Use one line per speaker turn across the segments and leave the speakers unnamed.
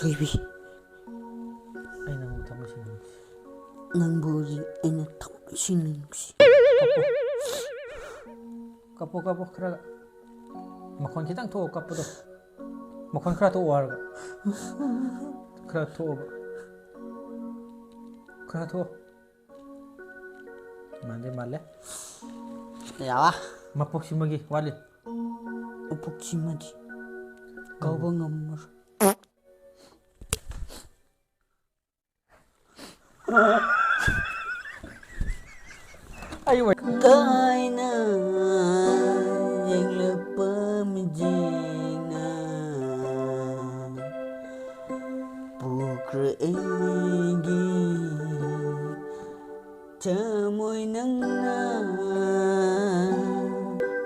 Baby,
Ay nang tama siya.
nang buri ay sinungs.
Kapo kara. Makon kitang to kapo to. Makon kara to war. Kara to. Kara to. Male.
Yawa,
Mapok si magi walit.
upok si Madi. Kau ba ngamar?
Ay wait.
Kay na yang lepamjina Pukra egi Chamoy nang na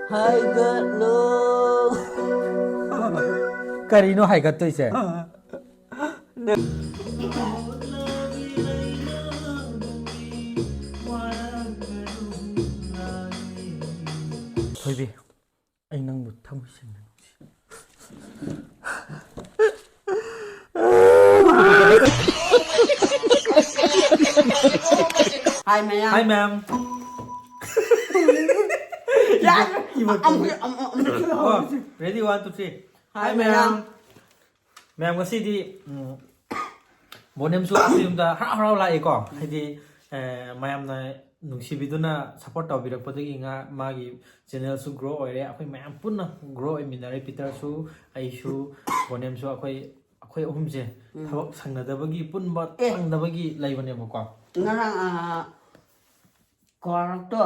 Hai gatlo
Karino hay gat to ise. Baby, ay nang tama siya.
Hi ma'am.
Hi ma'am. Oh, ready 1 2 3.
Hi ma'am.
Ma'am ngasi Bonium su yumda harau lai ko. Haidi ma'am na nungsibiduna support tawbirakpadagi nga magi channel su grow oire akoi ma'am punna grow eminare Peter su ai su Bonium su akoi ahumje thawak sangnadabagi punba tangdabagi laibane mo ko.
Ngarang korak to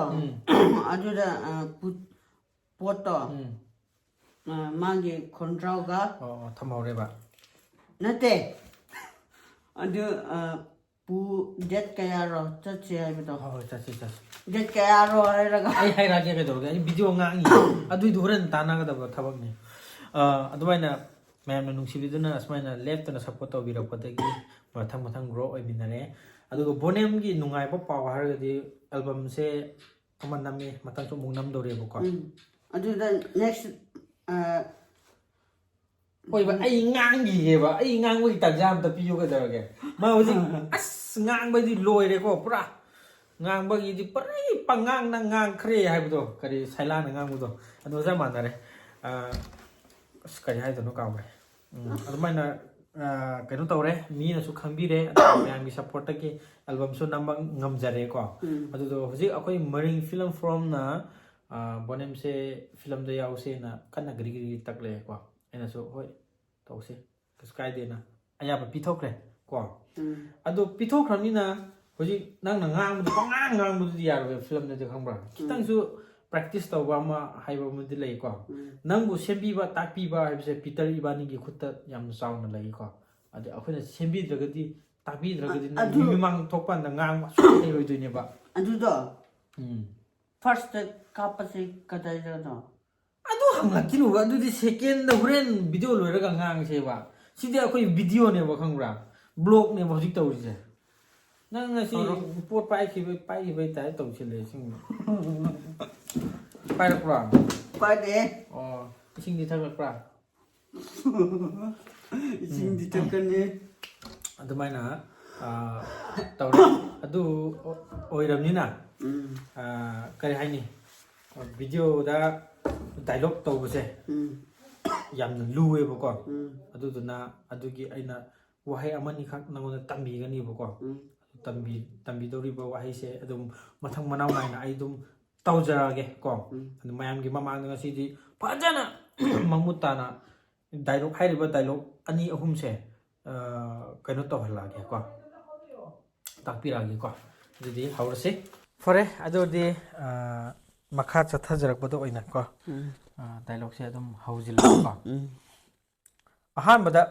aduda poto magi kontrau ga
Thamore ba.
nate adu pu det kaya ro chachi haibito
Chasi
det kaya ro hairaga
ai rage ke dorga video ngangi adui duren tanaga da thabak ni adumaina ma'am na nungsibiduna asmaina left na support tawbirakpadagi mathang grow eminare adugo Bonium gi nungai ba paw hargadi album se amanami matang su mungnam dore ko
aduda next
oi ba ai ngangi ge ba ai ngangwi tajam ta piyo ga dorage ma hoji as ngang ba di loire ko pura ngang ba gi di pari pangang na ngang khre haibdo kari saila na ngang budo adu sa manare kari haido no ka ba adumaina kaino tawre mi na su khambire yang gi support ta ki album su nambang ngamjare ko adu do hoji akoi maring film from na Bonium se film da yause na kana gri takle ko ena so hoi tawse kaskai de na aya ba pithokre ko adu pithokramni na hoji nang na ngang bu pangang bu di yar film da khambra kitang su practice tawba ma haiba mu di lei ko nang bu sembi ba takpi ba haibse Peter ibani gi khutta yam sauna lei ko adu akhona sembi dragadi takpi dragadi mimang thokpan na ngang su ei roi duine ba
aduda first kapasi kadai do
adu hangakinu adu di second da huren video loiraga ngang se ba sidi akoi video ne ba khangra blog ne ba hojik tawrise nang ngasi pot pai ki tai taw chile sing pai rakra
pai de
sing di thak rakra
sing di takane
adu maina tawra adu oiramni na kari haini video da dialogue tawbase yamna luwe ba ko aduduna adugi aina wahai amani khak nangona tambi gani ba ko tambi dori ba wahai se adum mathang manaw naina ai dum tawjarage ko adu mayam gi mamang ngasi di fajana mamutana dialogue hairiba dialogue ani ahum se kaino tawhalage ko takpirage ko adudi haurse fore adudi makha chathajarakbado oina ko dialogue se adum haujila ko ahanbada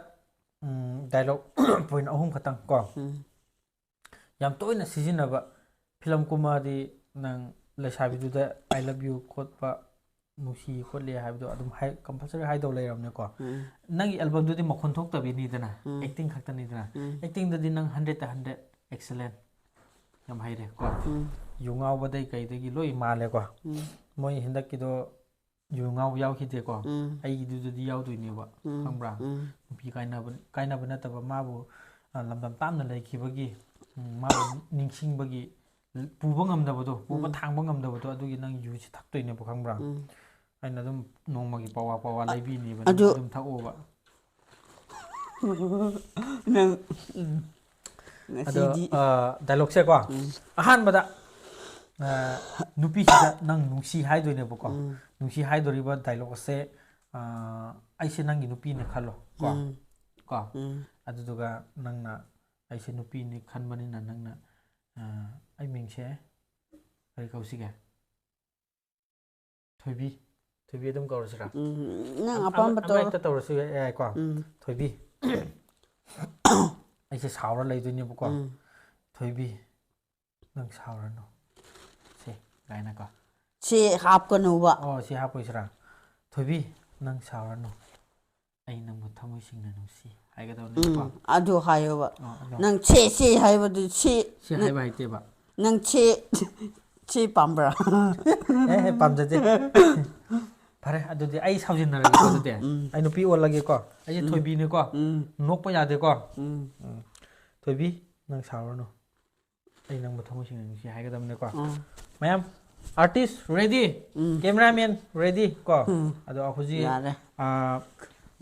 dialogue point ahum khatang ko yam toina sijinaba film kumadi nang lesabiduda I love you khotpa nusi khotle haibdo adum hai compulsory hai do leiramne ko nangi album dudi makhon thok tabi ni dana acting khakta ni dana acting dadi nang 100 to 100 excellent yam haire ko yungau badai kai dagi loi male ko moi hindak kido yu ngau yaukhideको ꯑꯩꯒꯤꯗꯨꯗꯗꯤ ꯌꯥꯎꯗꯣꯏꯅꯦꯕ ꯈꯪꯕ꯭ꯔꯥ ꯅꯨꯄꯤ ꯀꯥꯏꯅꯕ ꯅꯠꯇꯕ ꯃꯥꯕꯨ ꯂꯝꯗꯝ ꯇꯥꯝꯅ ꯂꯩꯈꯤꯕꯒꯤ ꯃꯥꯕꯨ ꯅꯤꯡꯁꯤꯡꯕꯒꯤ ꯄꯨꯕ ꯉꯝꯗꯕꯗꯣ ꯄꯨꯕ ꯊꯥꯡꯕ ꯉꯝꯗꯕꯗꯣ ꯑꯗꯨꯒꯤ ꯅꯪ ꯌꯨꯁꯤ ꯊꯛꯇꯣꯏꯅꯦꯕ ꯈꯪꯕ꯭ꯔꯥ ꯑꯩꯅ ꯑꯗꯨꯝ ꯅꯣꯡꯃꯒꯤ ꯄꯋꯥ ꯂꯩꯕꯤꯅꯦꯕ ꯅꯪ ꯑꯗꯨꯝ ꯊꯛꯑꯣꯕ
ꯅꯪ
ꯑꯗꯣ ꯗꯥꯏꯂꯣꯛꯁꯦꯀꯣ ꯑꯍꯥꯟꯕꯗ ꯅꯨꯄꯤꯁꯤꯗ ꯅꯪ ꯅꯨꯡꯁꯤ ꯍꯥꯏꯗꯣꯏꯅꯦꯕꯀꯣ ꯅꯨꯡꯁꯤ ꯍꯥꯏꯗꯣꯔꯤꯕ ꯗꯥꯏꯂꯣꯛ ꯑꯁꯦ ꯑꯩꯁꯦ ꯅꯪꯒꯤ ꯅꯨꯄꯤꯅꯦ ꯈꯜꯂꯣ ꯀꯣ ꯑꯗꯨꯗꯨꯒ ꯅꯪꯅ ꯑꯩꯁꯦ ꯅꯨꯄꯤꯅꯤ ꯈꯟꯕꯅꯤꯅ ꯅꯪꯅ ꯑꯩ ꯃꯤꯡꯁꯦ ꯀꯔꯤ ꯀꯧꯁꯤꯒꯦ ꯊꯣꯏꯕꯤ ꯑꯗꯨꯝ ꯀꯧꯔꯁꯤꯔꯥ
ꯅꯪ ꯑꯄꯥꯝꯕ
ꯑꯃ ꯍꯦꯛꯇ ꯇꯧꯔꯁꯨ ꯌꯥꯏꯀꯣ ꯊꯣꯏꯕꯤ ꯑꯩꯁꯦ ꯁꯥꯎꯔ ꯂꯩꯗꯣꯏꯅꯦꯕꯀꯣ ꯊꯣꯏꯕꯤ ꯅꯪ ꯁꯥꯎꯔꯅꯨ ꯁꯤ ꯀꯥꯏꯅꯀꯣ
ꯁꯤ ꯍꯥꯞꯀꯅꯨꯕ
ꯁꯤ ꯍꯥꯞꯄꯣꯏꯁꯤꯔꯥ ꯊꯣꯏꯕꯤ ꯅꯪ ꯁꯥꯎꯔꯅꯨ ꯑꯩ ꯅꯪꯕꯨ ꯊꯃꯣꯏ ꯁꯦꯡꯅ ꯅꯨꯡꯁꯤ ꯍꯥꯏꯒꯗꯧꯅꯦꯕꯀꯣ
ꯑꯗꯨ ꯍꯥꯏꯌꯣꯕ ꯅꯪ ꯁꯤ ꯍꯥꯏꯕꯗꯨ ꯁꯤ
ꯍꯥꯏꯕ ꯍꯩꯇꯦꯕ
ꯅꯪ ꯁꯤ ꯄꯥꯝꯕ꯭ꯔꯥ
ꯄꯥꯝꯖꯗꯦ ꯐꯔꯦ ꯑꯗꯨꯗꯤ ꯑꯩ ꯁꯥꯎꯖꯤꯟꯅꯔꯒꯦꯀꯣ ꯑꯗꯨꯗꯤ ꯑꯩ ꯅꯨꯄꯤ ꯑꯣꯜꯂꯒꯦꯀꯣ ꯑꯩꯁꯦ ꯊꯣꯏꯕꯤꯅꯦꯀꯣ ꯅꯣꯛꯄ ꯌꯥꯗꯦꯀꯣ ꯊꯣꯏꯕꯤ ꯅꯪ ꯁꯥꯎꯔꯅꯨ ꯑꯩ ꯅꯪꯕꯨ ꯊꯃꯣꯏ ꯁꯦꯡꯅ ꯅꯨꯡꯁꯤ ꯍꯥꯏꯒꯗꯕꯅꯦꯀꯣ ꯃꯌꯥꯝ ꯑꯥꯔꯇꯤꯁ ꯔꯦꯗꯤ ꯀꯦꯃꯦꯔꯥꯃꯦꯟ ꯔꯦꯗꯤ ꯀꯣ ꯑꯗꯣ ꯍꯧꯖꯤꯛ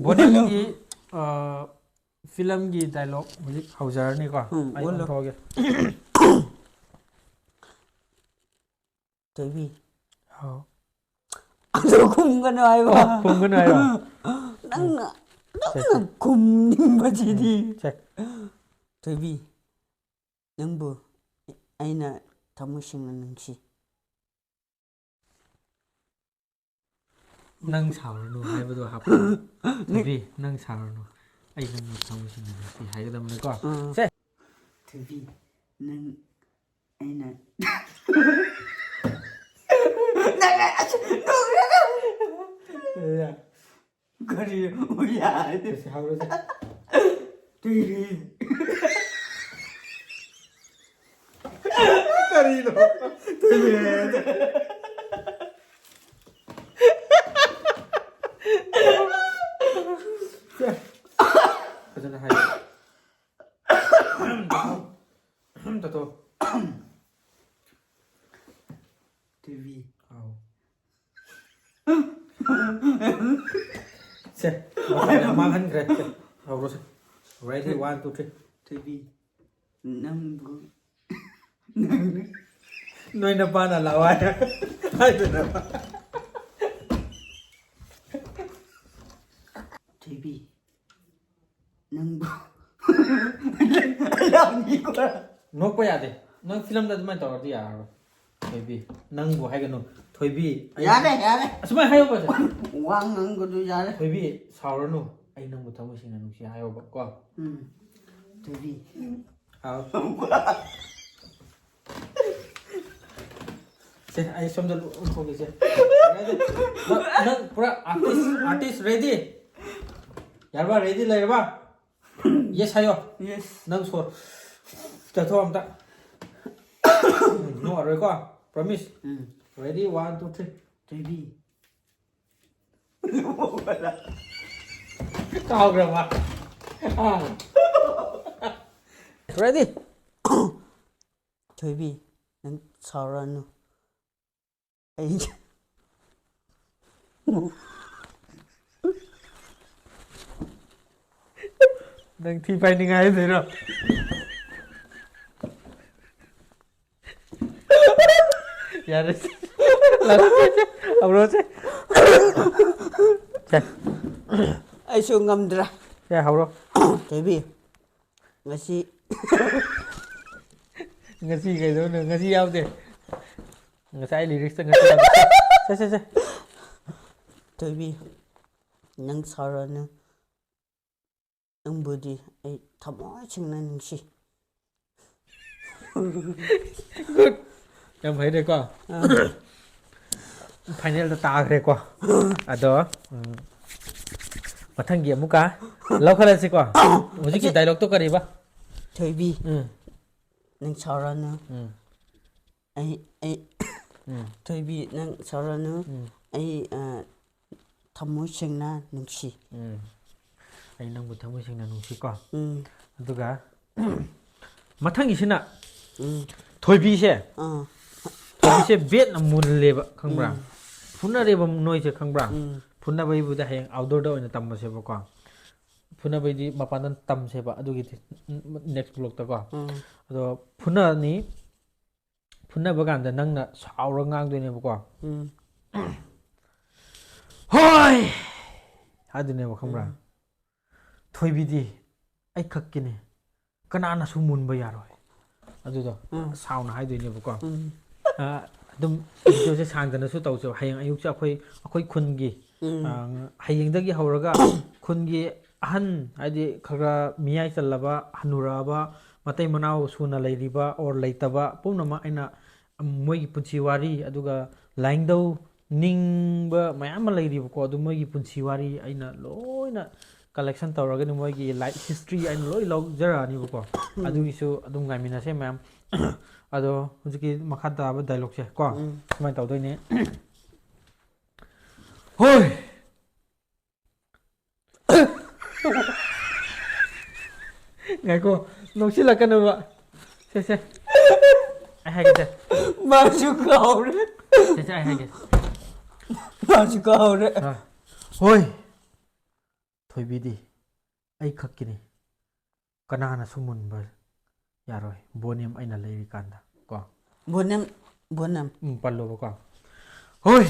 ꯕꯣꯅꯤꯌꯝꯒꯤ ꯐꯤꯂꯝꯒꯤ ꯗꯥꯏꯂꯣꯛ ꯍꯧꯖꯤꯛ ꯍꯧꯖꯔꯅꯤꯀꯣ ꯑꯩ ꯑꯣꯟꯊꯣꯛꯑꯒꯦ
ꯊꯣꯏꯕꯤ ꯑꯗꯨ ꯈꯨꯝꯒꯅꯨ ꯍꯥꯏꯕ
ꯈꯨꯝꯒꯅꯨ ꯍꯥꯏꯔꯣ
ꯅꯪꯅ ꯈꯨꯝꯅꯤꯡꯕꯁꯤꯗꯤ ꯊꯣꯏꯕꯤ ꯅꯪꯕꯨ ꯑꯩꯅ ꯊꯃꯣꯏ ꯁꯦꯡꯅ ꯅꯨꯡꯁꯤ
ꯅꯪ ꯁꯥꯎꯔꯅꯨ ꯍꯥꯏꯕꯗꯣ ꯍꯥꯞꯄꯣ ꯊꯣꯏꯕꯤ ꯅꯪ ꯁꯥꯎꯔꯅꯨ ꯑꯩ ꯅꯪꯕꯨ ꯊꯃꯣꯏ ꯁꯦꯡꯅ ꯅꯨꯡꯁꯤ ꯍꯥꯏꯒꯗꯕꯅꯤꯀꯣ ꯁꯦ
ꯊꯣꯏꯕꯤ ꯅꯪ ꯑꯩꯅ 그리 우야
다시 하울러세
뒤리
까리노 되게 그전에 하이 또
TV
아우 세 망한 그래 하울러세 ready 1 2 3
TV 남부
너희는 바나 나와야 하이드나
TV 남부 랑이거라
ꯅꯣꯛꯄ ꯌꯥꯗꯦ ꯅꯪ ꯐꯤꯂꯝꯗ ꯑꯗꯨꯃꯥꯏꯅ ꯇꯧꯔꯗꯤ ꯌꯥꯔꯔꯣꯏ ꯊꯣꯏꯕꯤ ꯅꯪꯕꯨ ꯍꯥꯏꯒꯅꯨ ꯊꯣꯏꯕꯤ
ꯌꯥꯔꯦ
ꯑꯁꯨꯃꯥꯏꯅ ꯍꯥꯏꯌꯣꯕ
ꯋꯥ ꯉꯥꯡꯕꯗꯨ ꯌꯥꯔꯦ
ꯊꯣꯏꯕꯤ ꯁꯥꯎꯔꯅꯨ ꯑꯩ ꯅꯪꯕꯨ ꯊꯃꯣꯏ ꯁꯦꯡꯅ ꯅꯨꯡꯁꯤ ꯍꯥꯏꯌꯣꯕ ꯀꯣ
TV
ꯍꯥꯎ ꯁꯦ ꯑꯩ ꯁꯣꯝꯗ ꯑꯣꯟꯊꯣꯛꯒꯦꯁꯦ ꯅꯪ ꯄꯨꯔꯥ 아티스트 레디 ꯌꯥꯔꯕ ꯔꯦꯗꯤ ꯂꯩꯔꯕ 예스 하여
예스
ꯅꯪ ꯁꯣꯔ ꯆꯠꯊꯣꯛ ꯑꯝꯇ ꯅꯣꯛꯑꯔꯣꯏꯀꯣ ꯄ꯭ꯔꯣꯃꯤꯁ ꯔꯦꯗꯤ 1 2 3
TV
까오그라마 레디
TV 난 사랑해 에이
ꯅꯪ ꯊꯤ ꯐꯥꯏꯅꯤꯡꯉꯥꯏ ꯍꯥꯏꯗꯣꯏꯔꯣ ꯌꯥꯔꯦ ꯍꯧꯔꯣꯁꯦ
ꯑꯩꯁꯨ ꯉꯝꯗ꯭ꯔꯦ
ꯁꯦ ꯍꯧꯔꯣ
TV ngasi
ngasi kaidono ngasi yaude ngasai lyrics ngasi yaude se
TV nang sarana nangbu디 ai thamoy chingna nungsi
good yam phải đây qua final ta taagre qua ado mathanggi amuka laukhalaisi qua hujiki dialogue to kariba
TV nang sarana ai TV nang sarana ai ꯊꯃꯣꯏ ꯁꯦꯡꯅ ꯅꯨꯡꯁꯤ
ꯑꯩ ꯅꯪꯕꯨ ꯊꯃꯣꯏ ꯁꯦꯡꯅ ꯅꯨꯡꯁꯤꯀꯣ ꯑꯗꯨꯒ ꯃꯊꯪꯒꯤꯁꯤꯅ ꯊꯣꯏꯕꯤꯁꯦ ꯊꯣꯏꯕꯤꯁꯦ ꯕꯦꯠꯅ ꯃꯨꯜꯂꯦꯕ ꯈꯪꯕ꯭ꯔꯥ ꯐꯨꯅꯔꯦꯕ ꯅꯣꯏꯁꯦ ꯈꯪꯕ꯭ꯔꯥ ꯐꯨꯅꯕꯩꯕꯨꯗ ꯍꯌꯦꯡ ꯑꯥꯎꯠꯗꯣꯔꯗ ꯑꯣꯏꯅ ꯇꯝꯕꯁꯦꯕꯀꯣ ꯐꯨꯅꯕꯩꯗꯤ ꯃꯄꯥꯟꯗ ꯇꯝꯁꯦꯕ ꯑꯗꯨꯒꯤꯗꯤ ꯅꯦꯛꯁ ꯕ꯭ꯂꯣꯛꯇꯀꯣ ꯑꯗꯣ ꯐꯨꯅꯅꯤ ꯐꯨꯅꯕ ꯀꯥꯟꯗ ꯅꯪꯅ ꯁꯥꯎꯔ ꯉꯥꯡꯗꯣꯏꯅꯦꯕꯀꯣ ꯍꯣꯏ ꯍꯥꯏꯗꯣꯏꯅꯦꯕ ꯈꯪꯕ꯭ꯔꯥ ꯊꯣꯏꯕꯤꯗꯤ ꯑꯩ ꯈꯛꯀꯤꯅꯤ ꯀꯅꯥꯅꯁꯨ ꯃꯨꯟꯕ ꯌꯥꯔꯣꯏ ꯑꯗꯨꯗꯣ ꯁꯥꯎꯅ ꯍꯥꯏꯗꯣꯏꯅꯦꯕꯀꯣ ꯑꯗꯨꯝ ꯚꯤꯗꯤꯑꯣꯁꯦ ꯁꯥꯡꯗꯅꯁꯨ ꯇꯧꯁꯦꯕ ꯍꯌꯦꯡ ꯑꯌꯨꯛꯁꯦ ꯑꯩꯈꯣꯏ ꯈꯨꯟꯒꯤ ꯍꯌꯦꯡꯗꯒꯤ ꯍꯧꯔꯒ ꯈꯨꯟꯒꯤ ꯑꯍꯟ ꯍꯥꯏꯗꯤ ꯈꯔ ꯃꯤꯌꯥꯏ ꯆꯜꯂꯕ ꯍꯟꯅꯨꯔꯛꯑꯕ ꯃꯇꯩ ꯃꯅꯥꯎ ꯁꯨꯅ ꯂꯩꯔꯤꯕ ꯑꯣꯔ ꯂꯩꯇꯕ ꯄꯨꯝꯅꯃꯛ ꯑꯩꯅ ꯃꯣꯏꯒꯤ ꯄꯨꯟꯁꯤ ꯋꯥꯔꯤ ꯑꯗꯨꯒ ꯂꯥꯏꯅꯤꯡꯊꯧ ꯅꯤꯡꯕ ꯃꯌꯥꯝ ꯑꯃ ꯂꯩꯔꯤꯕꯀꯣ ꯑꯗꯨ ꯃꯣꯏꯒꯤ ꯄꯨꯟꯁꯤ ꯋꯥꯔꯤ ꯑꯩꯅ ꯂꯣꯏꯅ ꯀꯂꯦꯛꯁꯟ ꯇꯧꯔꯒꯅꯤ ꯃꯣꯏꯒꯤ ꯂꯥꯏꯐ ꯍꯤꯁꯇ꯭ꯔꯤ ꯑꯩꯅ ꯂꯣꯏ ꯂꯧꯖꯔꯛꯑꯅꯤꯕꯀꯣ ꯑꯗꯨꯒꯤꯁꯨ ꯑꯗꯨꯝ ꯉꯥꯏꯃꯤꯟꯅꯁꯦ ꯃꯌꯥꯝ ꯑꯗꯣ ꯍꯧꯖꯤꯛꯀꯤ ꯃꯈꯥ ꯇꯥꯕ ꯗꯥꯏꯂꯣꯛꯁꯦ ꯀꯣ ꯁꯨꯃꯥꯏꯅ ꯇꯧꯗꯣꯏꯅꯦ ꯍꯣꯏ ꯉꯥꯏꯈꯣ ꯅꯣꯛꯁꯤꯜꯂꯛꯀꯅꯨꯕ ꯁꯦ ꯑꯩ ꯍꯥꯏꯒꯦꯁꯦ
ꯃꯥꯁꯨ ꯀꯥꯎꯔꯦ
ꯁꯦ ꯑꯩ ꯍꯥꯏꯒꯦ
ꯃꯥꯁꯨ ꯀꯥꯎꯔꯦ
ꯍꯣꯏ ꯊꯣꯏꯕꯤꯗꯤ ꯑꯩ ꯈꯛꯀꯤꯅꯤ ꯀꯅꯥꯅꯁꯨ ꯃꯨꯟꯕ ꯌꯥꯔꯣꯏ ꯕꯣꯅꯤꯌꯝ ꯑꯩꯅ ꯂꯩꯔꯤꯀꯥꯟꯗ ꯀꯣ
ꯕꯣꯅꯝ
ꯄꯜꯂꯣꯕꯀꯣ ꯍꯣꯏ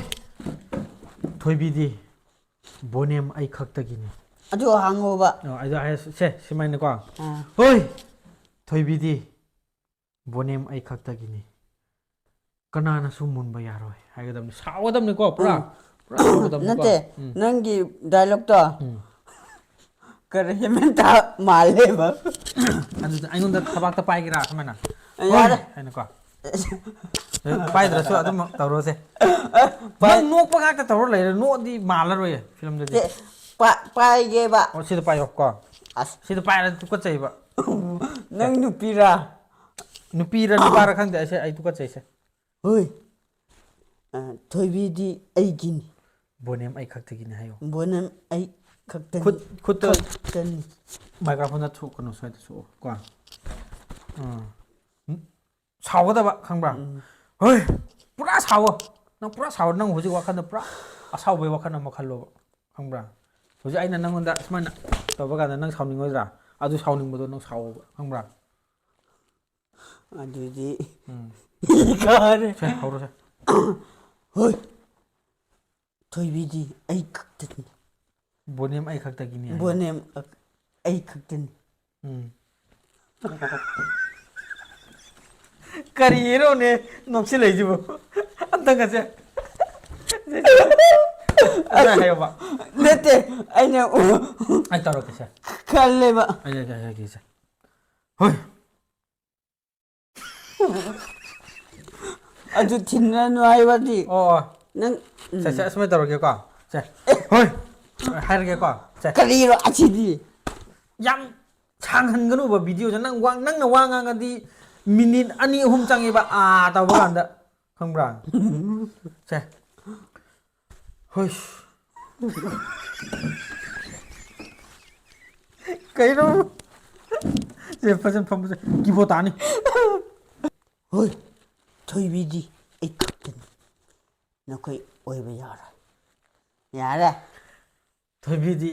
ꯊꯣꯏꯕꯤꯗꯤ ꯕꯣꯅꯤꯌꯝ ꯑꯩ ꯈꯛꯇꯒꯤꯅꯤ
ꯑꯗꯨ ꯍꯪꯉꯣꯕ
ꯑꯗꯨ ꯍꯥꯏꯔꯁꯦ ꯁꯨꯃꯥꯏꯅꯀꯣ ꯍꯣꯏ ꯊꯣꯏꯕꯤꯗꯤ ꯕꯣꯅꯤꯌꯝ ꯑꯩ ꯈꯛꯇꯒꯤꯅꯤ ꯀꯅꯥꯅꯁꯨ ꯃꯨꯟꯕ ꯌꯥꯔꯣꯏ ꯍꯥꯏꯒꯗꯕꯅꯤ ꯁꯥꯎꯒꯗꯕꯅꯤꯀꯣ ꯄꯨꯔꯥ ꯁꯥꯎꯒꯗꯕꯅꯤꯀꯣ
ꯅꯠꯇꯦ ꯅꯪꯒꯤ ꯗꯥꯏꯂꯣꯛꯇꯣ ꯀꯔꯤ ꯍꯦꯃꯟꯇ ꯃꯥꯜꯂꯦꯕ
ꯑꯗꯨꯗ ꯑꯩꯉꯣꯟꯗ ꯊꯕꯥꯛꯇ ꯄꯥꯏꯒꯦꯔꯥ ꯁꯨꯃꯥꯏꯅ ꯍꯣꯏ
ꯌꯥꯔꯦ
ꯍꯥꯏꯅꯀꯣ ꯄꯥꯏꯗ꯭ꯔꯁꯨ ꯑꯗꯨꯝ ꯇꯧꯔꯣꯁꯦ ꯅꯪ ꯅꯣꯛꯄ ꯉꯥꯛꯇ ꯇꯧꯔ ꯂꯩꯔꯦ ꯅꯣꯛꯑꯗꯤ ꯃꯥꯜꯂꯔꯣꯏꯌꯦ ꯐꯤꯂꯝꯗꯗꯤ
ꯄꯥꯏꯒꯦꯕ
ꯑꯣ ꯁꯤꯗ ꯄꯥꯏꯌꯣꯀꯣ
ꯑꯁ
ꯁꯤꯗ ꯄꯥꯏꯔꯗꯤ ꯇꯨꯀꯠꯆꯩꯕ
ꯅꯪ ꯅꯨꯄꯤꯔꯥ
ꯅꯨꯄꯤꯔ ꯅꯨꯄꯥꯔ ꯈꯪꯗꯦ ꯑꯩ ꯇꯨꯀꯠꯆꯩꯁꯦ
ꯍꯣꯏ ꯊꯣꯏꯕꯤꯗꯤ ꯑꯩꯒꯤꯅꯤ
ꯕꯣꯅꯤꯌꯝ ꯑꯩ ꯈꯛꯇꯒꯤꯅꯤ ꯍꯥꯏꯌꯣ
ꯕꯣꯅꯝ ꯑꯩ ꯈꯛꯇꯅꯤ
ꯈꯨꯠꯇ
ꯈꯛꯇꯅꯤ
ꯃꯥꯏꯀ꯭ꯔꯣꯐꯣꯟꯗ ꯊꯣꯛꯀꯅꯨ ꯁ꯭ꯋꯥꯏꯗ ꯁꯣꯛꯑꯣ ꯀꯣ ꯁꯥꯎꯒꯗꯕ ꯈꯪꯕ꯭ꯔꯥ ꯍꯣꯏ ꯄꯨꯔꯥ ꯁꯥꯎꯋꯣ ꯅꯪ ꯄꯨꯔꯥ ꯁꯥꯎꯋ ꯅꯪ ꯍꯧꯖꯤꯛ ꯋꯥꯈꯜꯗ ꯄꯨꯔꯥ ꯑꯁꯥꯎꯕꯩ ꯋꯥꯈꯜ ꯑꯃ ꯈꯜꯂꯣꯕ ꯈꯪꯕ꯭ꯔꯥ ꯍꯧꯖꯤꯛ ꯑꯩꯅ ꯅꯪꯉꯣꯟꯗ ꯁꯨꯃꯥꯏꯅ ꯇꯧꯕ ꯀꯥꯟꯗ ꯅꯪ ꯁꯥꯎꯅꯤꯡꯉꯣꯏꯗ꯭ꯔꯥ ꯑꯗꯨ ꯁꯥꯎꯅꯤꯡꯕꯗꯣ ꯅꯪ ꯁꯥꯎꯋꯣꯕ ꯈꯪꯕ꯭ꯔꯥ
ꯑꯗꯨꯗꯤ ꯀꯥꯔꯦ
ꯁꯦ ꯍꯧꯔꯣꯁꯦ
ꯍꯣꯏ ꯊꯣꯏꯕꯤꯗꯤ ꯑꯩ ꯈꯛꯇꯅꯤ
ꯕꯣꯅꯤꯌꯝ ꯑꯩ ꯈꯛꯇꯒꯤꯅꯤ ꯍꯥꯏꯌꯣ
ꯕꯣꯅꯦꯝ ꯑꯩ ꯈꯛꯇꯅꯤ
ꯀꯔꯤꯅꯣꯅꯦ ꯅꯣꯛꯁꯤꯜꯂꯛꯏꯁꯤꯕꯨ ꯑꯝꯇꯪꯒꯁꯦ ꯑꯗꯨꯃꯥꯏꯅ ꯍꯥꯏꯌꯣꯕ
ꯅꯠꯇꯦ ꯑꯩꯅ
ꯑꯩ ꯇꯧꯔꯛꯀꯦꯁꯦ
ꯈꯜꯂꯦꯕ
ꯑꯩ ꯍꯥꯏꯒꯦꯁꯦ ꯍꯣꯏ
ꯑꯗꯨ ꯊꯤꯟꯅꯅꯨ ꯍꯥꯏꯕꯗꯤ ꯅꯪ
ꯁꯦ ꯑꯁꯨꯃꯥꯏꯅ ꯇꯧꯔꯒꯦꯀꯣ ꯁꯦ ꯍꯣꯏ ꯍꯥꯏꯔꯒꯦꯀꯣ ꯁꯦ
ꯀꯔꯤꯔꯣ ꯑꯁꯤꯗꯤ
ꯌꯥꯝ ꯁꯥꯡꯍꯟꯒꯅꯨꯕ ꯚꯤꯗꯤꯑꯣꯁꯦ ꯅꯪꯅ ꯋꯥ ꯉꯥꯡꯉꯗꯤ ꯃꯤꯅꯤꯠ 2-3 ꯆꯪꯉꯦꯕ ꯇꯧꯕ ꯀꯥꯟꯗ ꯈꯪꯕ꯭ꯔꯥ ꯁꯦ ꯍꯣꯏ ꯀꯩꯅꯣ ꯁꯦ ꯐꯖꯅ ꯐꯝꯕꯁꯦ ꯀꯤꯕꯣ ꯇꯥꯅꯤ
ꯍꯣꯏ ꯊꯣꯏꯕꯤꯗꯤ ꯑꯩ ꯈꯛꯇꯅꯤ ꯅꯈꯣꯏ ꯑꯣꯏꯕ ꯌꯥꯔꯣꯏ ꯌꯥꯔꯦ
ꯊꯣꯏꯕꯤꯗꯤ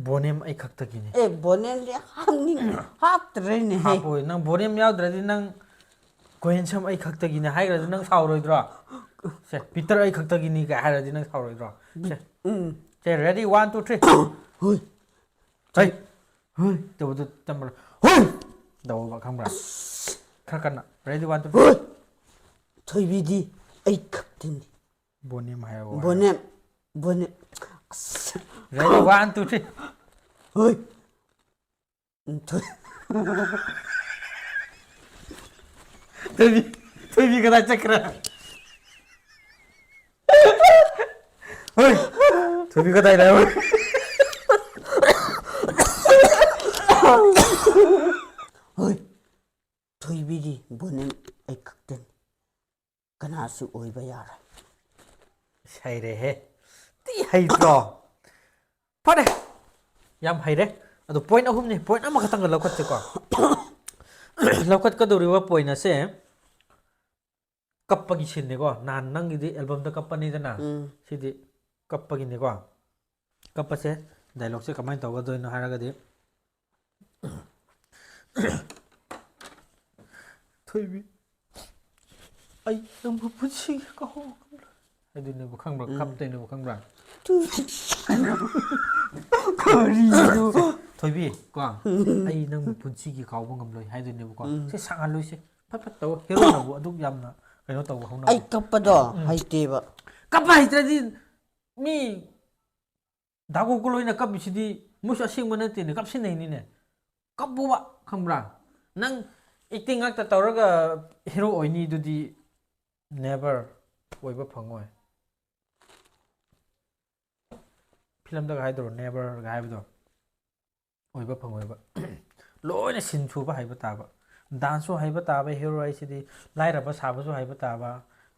ꯕꯣꯅꯤꯌꯝ ꯑꯩ ꯈꯛꯇꯒꯤꯅꯤ
ꯕꯣꯅꯦꯜꯗꯤ ꯍꯥꯞꯇ꯭ꯔꯦꯅꯦꯍꯦ
ꯍꯥꯞꯄꯣꯏ ꯅꯪ ꯕꯣꯅꯤꯌꯝ ꯌꯥꯎꯗ꯭ꯔꯗꯤ ꯅꯪ ꯀꯣꯍꯦꯟꯁꯝ ꯑꯩ ꯈꯛꯇꯒꯤꯅꯤ ꯍꯥꯏꯈ꯭ꯔꯗꯤ ꯅꯪ ꯁꯥꯎꯔꯣꯏꯗ꯭ꯔꯣ ꯁꯦ ꯄꯤꯇꯔ ꯑꯩ ꯈꯛꯇꯒꯤꯅꯤ ꯀꯥꯏ ꯍꯥꯏꯔꯗꯤ ꯅꯪ ꯁꯥꯎꯔꯣꯏꯗ꯭ꯔꯣ ꯁꯦ ꯔꯦꯗꯤ 1 2 3
ꯍꯣꯏ
ꯍꯩ ꯍꯣꯏ ꯇꯧꯕꯗꯣ ꯇꯝꯕ꯭ꯔꯥ ꯍꯣꯏ ꯇꯧꯕ ꯈꯪꯕ꯭ꯔꯥ ꯈꯔ ꯀꯟꯅ ꯔꯦꯗꯤ 1 2 3
ꯍꯣꯏ ꯊꯣꯏꯕꯤꯗꯤ ꯑꯩ ꯈꯛꯇꯅꯤ
ꯕꯣꯅꯤꯌꯝ ꯍꯥꯏꯌꯣ
ꯕꯣꯅꯦꯝ
ꯔꯦꯗꯤ 1 2 3
ꯍꯣꯏ
ꯊꯣꯏꯕꯤ ꯀꯗꯥꯏ ꯆꯠꯈ꯭ꯔꯦ ꯍꯣꯏ ꯊꯣꯏꯕꯤ ꯀꯗꯥꯏ ꯂꯩ
ꯍꯣꯏ ꯊꯣꯏꯕꯤꯗꯤ ꯕꯣꯅꯦꯝ ꯑꯩ ꯈꯛꯇꯅꯤ ꯀꯅꯥꯁꯨ ꯑꯣꯏꯕ ꯌꯥꯔꯣꯏ
ꯍꯩꯔꯦꯍꯦ ꯍꯩꯇ꯭ꯔꯣ ꯐꯔꯦ ꯌꯥꯝ ꯍꯩꯔꯦ ꯑꯗꯣ ꯄꯣꯏꯟ ꯑꯍꯨꯝꯅꯤ ꯄꯣꯏꯟ ꯑꯃꯈꯛꯇꯪꯒ ꯂꯧꯈꯠꯁꯦꯀꯣ ꯂꯧꯈꯠꯀꯗꯧꯔꯤꯕ ꯄꯣꯏꯟ ꯑꯁꯦ ꯀꯞꯄꯒꯤ ꯁꯤꯟꯅꯤꯀꯣ ꯅꯍꯥꯟ ꯅꯪꯒꯤꯗꯤ ꯑꯦꯜꯕꯝꯗ ꯀꯞꯄꯅꯤꯗꯅ ꯁꯤꯗꯤ ꯀꯞꯄꯒꯤꯅꯤꯀꯣ ꯀꯞꯄꯁꯦ ꯗꯥꯏꯂꯣꯛꯁꯦ ꯀꯃꯥꯏꯅ ꯇꯧꯒꯗꯣꯏꯅꯣ ꯍꯥꯏꯔꯒꯗꯤ ꯊꯣꯏꯕꯤ ꯑꯩ ꯅꯪꯕꯨ ꯄꯨꯟꯁꯤꯒꯤ ꯀꯥꯎꯕ ꯍꯥꯏꯗꯣꯏꯅꯦꯕ ꯈꯪꯕ꯭ꯔꯥ ꯀꯞꯇꯣꯏꯅꯦꯕ ꯈꯪꯕ꯭ꯔꯥ ꯀꯔꯤꯅꯣ ꯊꯣꯏꯕꯤ ꯀꯣ ꯑꯩ ꯅꯪꯕꯨ ꯄꯨꯟꯁꯤꯒꯤ ꯀꯥꯎꯕ ꯉꯝꯂꯣꯏ ꯍꯥꯏꯗꯣꯏꯅꯦꯕꯀꯣ ꯁꯤ ꯁꯥꯡꯍꯜꯂꯣꯏꯁꯦ ꯐꯠ ꯐꯠ ꯇꯧ ꯍꯦꯔꯣꯅꯕꯨ ꯑꯗꯨꯛ ꯌꯥꯝꯅ ꯀꯩꯅꯣ ꯇꯧꯕ ꯍꯧꯅꯕꯤ
ꯑꯩ ꯀꯞꯄꯗꯣ ꯍꯩꯇꯦꯕ
ꯀꯞꯄ ꯍꯩꯇ꯭ꯔꯗꯤ ꯃꯤ ꯗꯥꯒꯣꯀꯨꯜ ꯑꯣꯏꯅ ꯀꯞꯄꯤꯁꯤꯗꯤ ꯃꯣꯏꯁꯨ ꯑꯁꯦꯡꯕ ꯅꯠꯇꯦꯅꯦ ꯀꯞꯁꯤꯟꯅꯩꯅꯤꯅꯦ ꯀꯞꯄꯨꯕ ꯈꯪꯕ꯭ꯔꯥ ꯅꯪ ꯑꯦꯛꯇꯤꯡ ꯉꯥꯛꯇ ꯇꯧꯔꯒ ꯍꯦꯔꯣ ꯑꯣꯏꯅꯤ ꯑꯗꯨꯗꯤ ꯅꯦꯚꯔ ꯑꯣꯏꯕ ꯐꯪꯉꯣꯏ ꯐꯤꯂꯝꯗꯒ ꯍꯥꯏꯗ꯭ꯔꯣ ꯅꯦꯚꯔꯒ ꯍꯥꯏꯕꯗꯣ ꯑꯣꯏꯕ ꯐꯪꯉꯣꯏꯕ ꯂꯣꯏꯅ ꯁꯤꯟ ꯁꯨꯕ ꯍꯩꯕ ꯇꯥꯕ ꯗꯥꯟꯁꯁꯨ ꯍꯩꯕ ꯇꯥꯕ ꯍꯦꯔꯣ ꯍꯥꯏꯁꯤꯗꯤ ꯂꯥꯏꯔꯕ ꯁꯥꯕꯁꯨ ꯍꯩꯕ ꯇꯥꯕ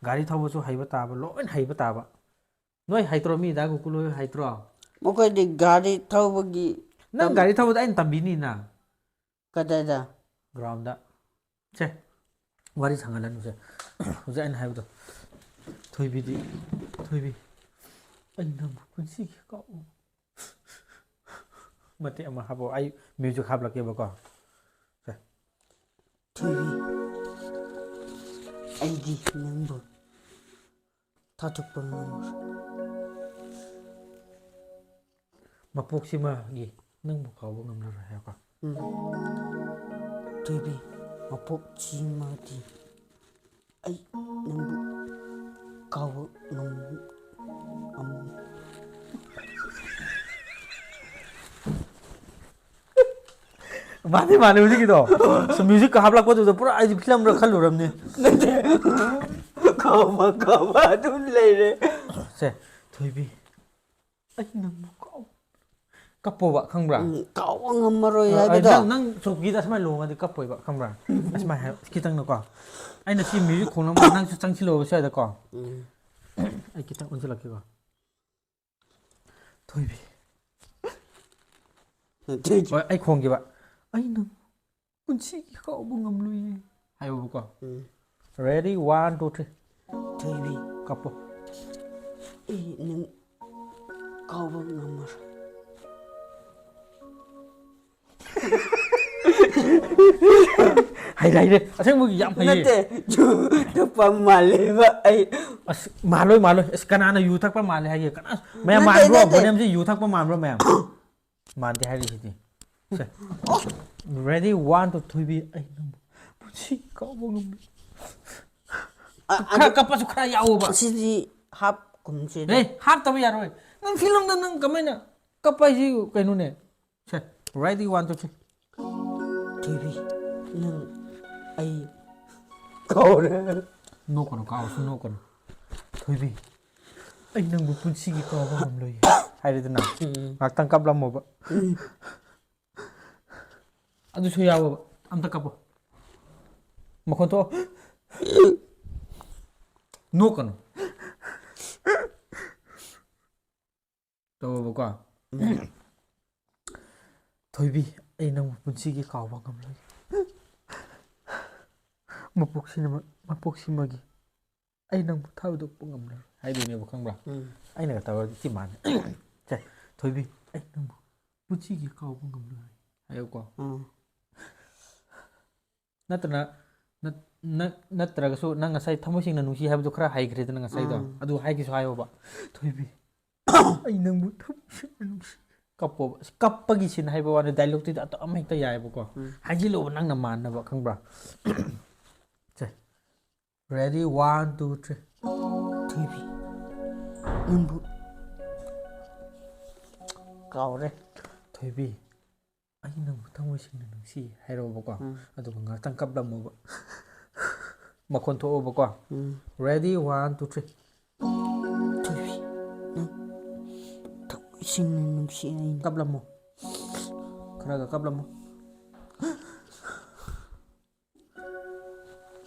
ꯒꯥꯔꯤ ꯊꯧꯕꯁꯨ ꯍꯩꯕ ꯇꯥꯕ ꯂꯣꯏꯅ ꯍꯩꯕ ꯇꯥꯕ ꯅꯣꯏ ꯍꯩꯇ꯭ꯔꯣ ꯃꯤ ꯗꯥꯒꯣꯀꯨꯜ ꯍꯣꯏ ꯍꯩꯇ꯭ꯔꯣ
ꯃꯈꯣꯏꯗꯤ ꯒꯥꯔꯤ ꯊꯧꯕꯒꯤ
ꯅꯪ ꯒꯥꯔꯤ ꯊꯧꯕꯗ ꯑꯩꯅ ꯇꯝꯕꯤꯅꯤꯅ
ꯀꯗꯥꯏꯗ
ꯒ꯭ꯔꯥꯎꯟꯗ ꯁꯦ ꯋꯥꯔꯤ ꯁꯥꯡꯍꯜꯂꯅꯨꯁꯦ ꯍꯧꯖꯤꯛ ꯑꯩꯅ ꯍꯥꯏꯕꯗꯣ ꯊꯣꯏꯕꯤꯗꯤ ꯊꯣꯏꯕꯤ ꯑꯩ ꯅꯪꯕꯨ ꯄꯨꯟꯁꯤꯒꯤ ꯀꯥꯎꯕ ꯃꯇꯦꯛ ꯑꯃ ꯍꯥꯞꯄꯛꯑꯣ ꯑꯩ ꯃ꯭ꯌꯨꯖꯤꯛ ꯍꯥꯞꯂꯛꯀꯦꯕꯀꯣ ꯁꯦ
ꯊꯣꯏꯕꯤ ꯑꯩꯗꯤ ꯅꯪꯕꯨ ꯊꯥꯗꯣꯛꯄ ꯉꯝꯃꯣꯏ
ꯃꯄꯣꯛꯁꯤꯃꯒꯤ ꯅꯪꯕꯨ ꯀꯥꯎꯕ ꯉꯝꯂꯔꯣꯏ ꯍꯥꯏꯕꯀꯣ
ꯊꯣꯏꯕꯤ ꯃꯄꯣꯛꯁꯤꯃꯗꯤ ꯑꯩ ꯅꯪꯕꯨ ꯀꯥꯎꯕ
ꯃꯥꯅꯤ ꯃꯥꯅꯤ ꯍꯧꯖꯤꯛꯀꯤꯗꯣ ꯃ꯭ꯌꯨꯖꯤꯛꯀ ꯍꯥꯞꯂꯛꯄꯗꯨꯗ ꯄꯨꯔꯥ ꯑꯩꯗꯤ ꯐꯤꯂꯝꯔ ꯈꯜꯂꯨꯔꯕꯅꯤ
ꯅꯠꯇꯦ ꯀꯥꯎꯕ ꯑꯗꯨꯝ ꯂꯩꯔꯦ
ꯁꯦ ꯊꯣꯏꯕꯤ ꯑꯩ ꯅꯪꯕꯨ ꯀꯞꯄꯣꯕ ꯈꯪꯕ꯭ꯔꯥ
ꯀꯥꯎꯕ ꯉꯝꯃꯔꯣꯏ ꯍꯥꯏꯕꯗꯣ
ꯅꯪ ꯆꯧꯀꯤꯗ ꯑꯁꯨꯃꯥꯏꯅ ꯂꯣꯡꯉꯗꯤ ꯀꯞꯄꯣꯏꯕ ꯈꯪꯕ꯭ꯔꯥ ꯑꯁꯨꯃꯥꯏꯅ ꯍꯥꯏ ꯈꯤꯇꯪꯅꯀꯣ ꯑꯩꯅ ꯁꯤ ꯃ꯭ꯌꯨꯖꯤꯛ ꯈꯣꯡꯂꯝꯕ ꯅꯪꯁꯨ ꯆꯪꯁꯤꯜꯂꯛꯑꯣꯕ ꯁ꯭ꯋꯥꯏꯗꯀꯣ ꯑꯩ ꯈꯤꯇꯪ ꯑꯣꯟꯁꯤꯜꯂꯛꯀꯦꯀꯣ ꯊꯣꯏꯕꯤ ꯍꯣꯏ ꯑꯩ ꯈꯣꯡꯈꯤꯕ ꯑꯩ ꯅꯪ ꯄꯨꯟꯁꯤꯒꯤ ꯀꯥꯎꯕ ꯉꯝꯂꯣꯏꯌꯦ ꯍꯥꯏꯌꯣꯕꯀꯣ ꯔꯦꯗꯤ 1 2 3
ꯊꯣꯏꯕꯤ
ꯀꯞꯄꯣ
ꯑꯩ ꯅꯪ ꯀꯥꯎꯕ ꯉꯝꯃꯔꯣꯏ
ꯍꯩꯔꯦ ꯑꯁꯦꯡꯕꯒꯤ ꯌꯥꯝ ꯍꯩꯌꯦ
ꯅꯠꯇꯦ ꯊꯛꯄ ꯃꯥꯜꯂꯦꯕ ꯑꯩ
ꯑꯁ ꯃꯥꯜꯂꯣꯏ ꯑꯁ ꯀꯅꯥꯅ ꯌꯨ ꯊꯛꯄ ꯃꯥꯜꯂꯦ ꯍꯥꯏꯒꯦ ꯀꯅꯥ ꯃꯌꯥꯝ
ꯅꯠꯇꯦ
ꯃꯥꯟꯕ꯭ꯔꯣ
ꯅꯠꯇꯦ
ꯕꯣꯅꯤꯌꯝꯁꯤ ꯌꯨ ꯊꯛꯄ ꯃꯥꯟꯕ꯭ꯔꯣ ꯃꯌꯥꯝ ꯃꯥꯟꯗꯦ ꯍꯥꯏꯔꯤꯁꯤꯗꯤ ꯁꯦ ꯔꯦꯗꯤ 1 2 ꯊꯣꯏꯕꯤ ꯑꯩ ꯅꯪꯕꯨ ꯄꯨꯟꯁꯤ ꯀꯥꯎꯕ ꯉꯝꯂꯣꯏ ꯈꯔ ꯀꯞꯄꯁꯨ ꯈꯔ ꯌꯥꯎꯋꯣꯕ
ꯁꯤꯗꯤ ꯍꯥꯞꯀꯨꯝꯁꯤꯗ
ꯍꯥꯞꯇꯕ ꯌꯥꯔꯣꯏ ꯅꯪ ꯐꯤꯂꯝꯗ ꯅꯪ ꯀꯃꯥꯏꯅ ꯀꯞꯄ ꯍꯥꯏꯁꯤ ꯀꯩꯅꯣꯅꯦ ꯁꯦ ꯔꯦꯗꯤ 1 2 3
ꯊꯣꯏꯕꯤ ꯅꯪ ꯑꯩ ꯀꯥꯎꯔꯦ
ꯅꯣꯛꯀꯅꯨ ꯀꯥꯎꯔꯁꯨ ꯅꯣꯛꯀꯅꯨ ꯊꯣꯏꯕꯤ ꯑꯩ ꯅꯪꯕꯨ ꯄꯨꯟꯁꯤꯒꯤ ꯀꯥꯎꯕ ꯉꯝꯂꯣꯏ ꯍꯥꯏꯔꯦꯗꯅ ꯉꯥꯛꯇꯪ ꯀꯞꯂꯝꯃꯣꯕ ꯑꯗꯨꯁꯨ ꯌꯥꯎꯋꯣꯕ ꯑꯝꯇ ꯀꯞꯄꯣ ꯃꯈꯣꯟ ꯊꯣꯛꯑꯣ ꯅꯣꯛꯀꯅꯨ ꯇꯧꯑꯣꯕꯀꯣ ꯊꯣꯏꯕꯤ ꯑꯩ ꯅꯪꯕꯨ ꯄꯨꯟꯁꯤꯒꯤ ꯀꯥꯎꯕ ꯉꯝꯂꯣꯏ ꯃꯄꯣꯛꯁꯤꯃꯒꯤ ꯑꯩ ꯅꯪꯕꯨ ꯊꯥꯗꯣꯛꯄ ꯉꯝꯂꯔꯣꯏ ꯍꯥꯏꯗꯣꯏꯅꯦꯕ ꯈꯪꯕ꯭ꯔꯥ ꯑꯩꯅꯒ ꯇꯧꯔꯗꯤ ꯁꯤ ꯃꯥꯟꯅꯩ ꯁꯦ ꯊꯣꯏꯕꯤ ꯑꯩ ꯅꯪꯕꯨ ꯄꯨꯟꯁꯤꯒꯤ ꯀꯥꯎꯕ ꯉꯝꯂꯔꯣꯏ ꯍꯥꯏꯌꯨꯀꯣ ꯅꯠꯇ꯭ꯔꯒꯁꯨ ꯅꯪ ꯉꯁꯥꯏ ꯊꯃꯣꯏ ꯁꯦꯡꯅ ꯅꯨꯡꯁꯤ ꯍꯥꯏꯕꯗꯣ ꯈꯔ ꯍꯩꯈ꯭ꯔꯦꯗꯅ ꯉꯁꯥꯏꯗꯣ ꯑꯗꯨ ꯍꯥꯏꯒꯦꯁꯨ ꯍꯥꯏꯌꯣꯕ ꯊꯣꯏꯕꯤ ꯑꯩ ꯅꯪꯕꯨ ꯊꯃꯣꯏ ꯁꯦꯡꯅ ꯅꯨꯡꯁꯤ ꯀꯞꯄꯣꯕ ꯀꯞꯄꯒꯤ ꯁꯤꯟ ꯍꯥꯏꯕ ꯋꯥꯅꯤ ꯗꯥꯏꯂꯣꯛꯇꯨꯗꯤ ꯑꯇꯣꯞ ꯑꯃ ꯍꯦꯛꯇ ꯌꯥꯏꯑꯕꯀꯣ ꯍꯥꯏꯖꯤꯜꯂꯨꯕ ꯅꯪꯅ ꯃꯥꯟꯅꯕ ꯈꯪꯕ꯭ꯔꯥ ꯁꯦ ꯔꯦꯗꯤ 1 2 3
ꯊꯣꯏꯕꯤ ꯅꯪꯕꯨ ꯀꯥꯎꯔꯦ
ꯊꯣꯏꯕꯤ ꯑꯩ ꯅꯪꯕꯨ ꯊꯃꯣꯏ ꯁꯦꯡꯅ ꯅꯨꯡꯁꯤ ꯍꯥꯏꯔꯛꯑꯣꯕꯀꯣ ꯑꯗꯨꯒ ꯉꯥꯛꯇꯪ ꯀꯞꯂꯝꯃꯣꯕ ꯃꯈꯣꯟ ꯊꯣꯛꯑꯣꯕꯀꯣ ꯔꯦꯗꯤ 1 2 3
ꯊꯣꯏꯕꯤ ꯅꯪ ꯊꯃꯣꯏ ꯁꯦꯡꯅ ꯅꯨꯡꯁꯤ ꯑꯩꯅ
ꯀꯞꯂꯝꯃꯣ ꯈꯔꯒ ꯀꯞꯂꯝꯃꯣ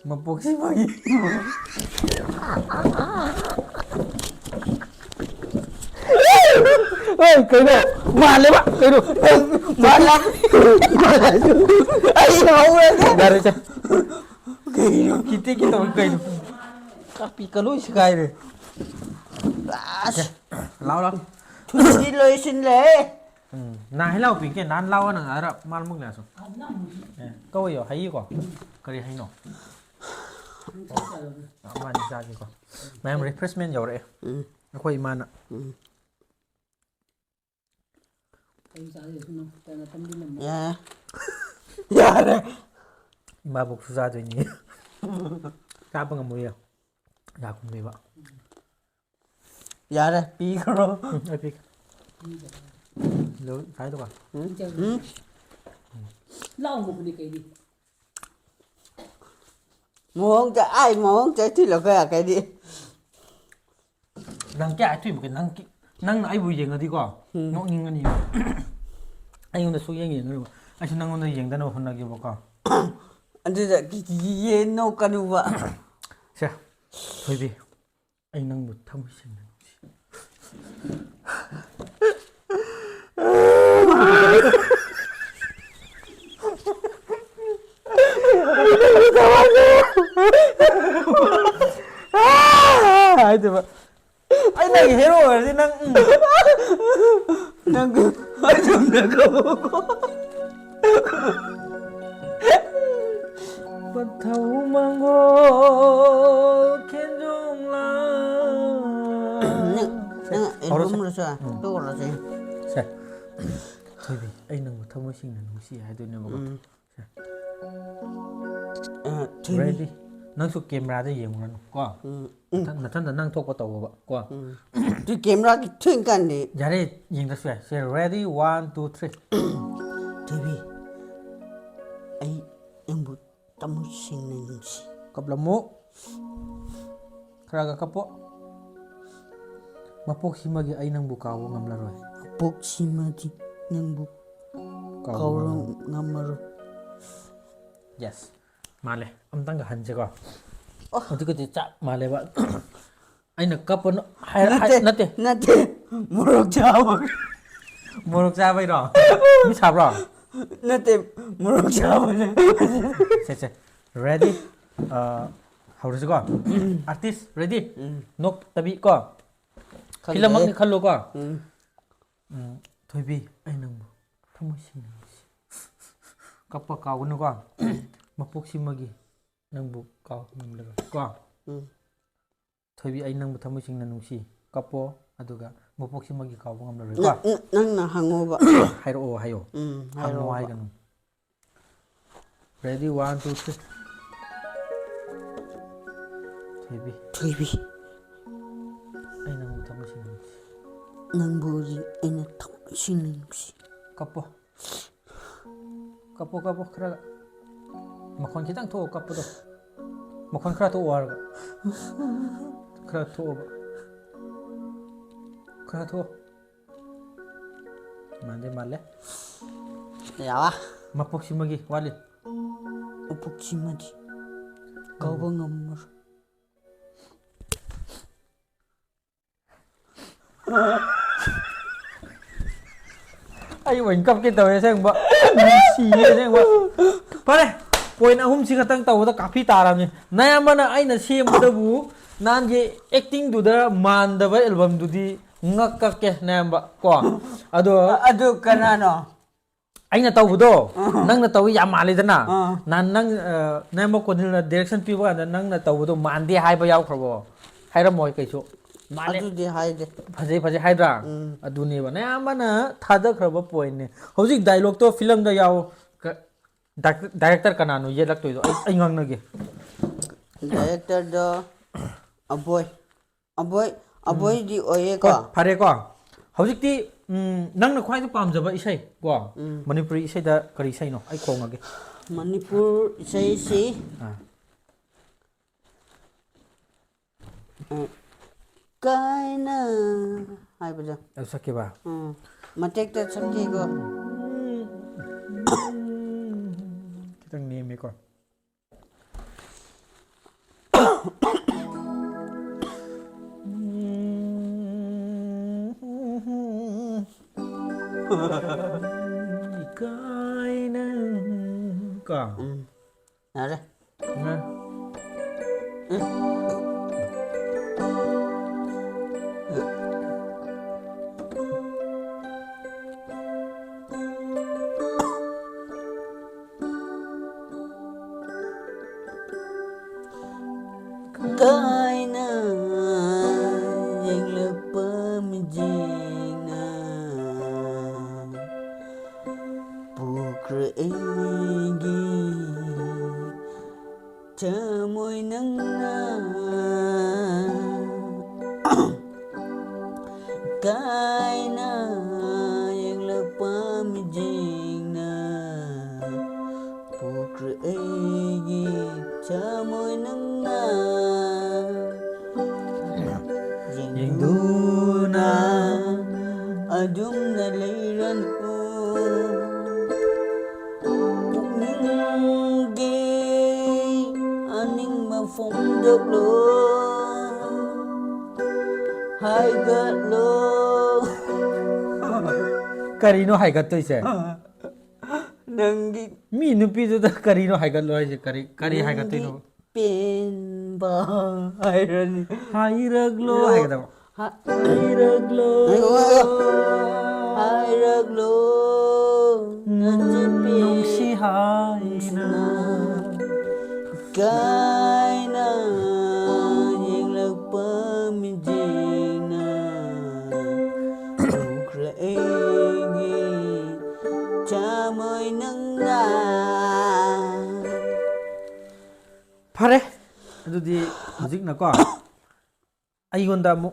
ꯃꯄꯣꯛꯁꯤꯃꯒꯤ ơi cái đồ mà lấy bạn cái đồ
mà lắm ai không lên
ra đây xem cái đồ cái đồ copy cái lối sky rồi lau lau
đi lời xin lễ
nãy lau bình cái nan lau nó ngã rồi mal mức nào rồi câu hiểu hay quá cái gì hay nọ mà đi ra gì quá mà em refreshment rồi đấy nó quay man ạ
dạ dạ đấy
mà buộc ra rồi nhỉ ra bằng một điều ra cùng đi bạn
dạ đấy pi rồi
pi lớn phải đâu à
lau một đi cái đi
muốn cho ai muốn cho thì là cái đi
năng cái ai một cái năng ai vui gì người đi qua ngó nghiêng cái gì anh ông đã suy nghĩ rồi anh xin năng ông đã dừng đến đâu hôm nay kêu bao
anh đi là cái gì nó cần đâu vậy
sao thôi đi anh năng một thâm sinh ai thì anh này hero rồi thì năng
năng hơi chừng được không
bắt đầu mang ngô khen trong la
album rồi sao tôi là gì
sao thôi đi anh năng một thâm mới sinh là nụ xì hai tôi nè mọi người ready năng số camera để dùng rồi qua thân năng thuộc vào tàu vậy qua
tôi kiếm ra cái thuyền cần đi
giờ đây nhìn ta sẽ ready 1 2 3
TV ai em muốn tâm sinh này gì
cấp lâm mũ keraga kapo mapok simagi ay nang bukaw ngam laroy
bốc xi mà đi năng bốc cầu ngâm mà rồi
yes male am tang han je ko oti ko cha male ba ay nagkapo no nate
nate
morok cha bai ro mi sap ro
nate murok chào
se ready how does it go artist ready nok tabi ko film ni khallo ko thôi bi ay nang thamoi sin kappa kaw no ko mapok simagi nang bu kaw nam la ko thôi bi ay nang thamoi sin na nungsi kapo aduga mapok simagi kaw ngam la ko
nang na hangoba
hairo hayo hairo hay gan ready 1 2 3 thôi bi ay nang thamoi sin
nang buri ina thamoi sin nungsi
kapo kara makon kitang to kapo do makon kara to war kara to mande male
ya
mapok simagi wali
upok simadi kau ba ngamar
ai mình cấp cái tàu này xem vợ xì xem vợ phải đây point ahum si khatang tàu ta काफी तारा में नया मन आई न same दबु नान ये acting दु the मान the album दु दी ngak ka ke nam ba ko
ado kanano
aina tawbudo nang na tawi yam mali dana nan nang nam ba ko ni direction pi ba nang na tawbudo mandi hai ba yaw khrobo hairam moi kaisu male
adu di haide
faje haidra aduni ba na mana thada khrobo point ne hojik dialogue to film da yaw director kananu ye lak to ai ngang na ge
director do aboy di oye ko
phare ko hojik ti nang na khwai to pam jaba isai ko manipuri isai da kari isai no ai khong age
manipur isai si kaina hai ba
ai sakke ba
matek ta samji ko
kitang name ko ก็
Nada.
นะ
Cái na yang lepas menjina Pukra egi Camoy nang na Cái na yang lepas menjina Pukra egi Camoy nang na hendoktuna albumdei leiran kumkhidoure aning mafondok lo haigat lo
Karino haigattoise
nangi
mi nupiduda karino haigatlo haise kari haigattoino
pen ba hairani
hairaglo haigadamo
hairaglo hairaglo nanjipin
nungsi haina
Kaina yang lepas menjina Hoikhre egi camoy nang na
fare adudi hojik na ko aigonda mu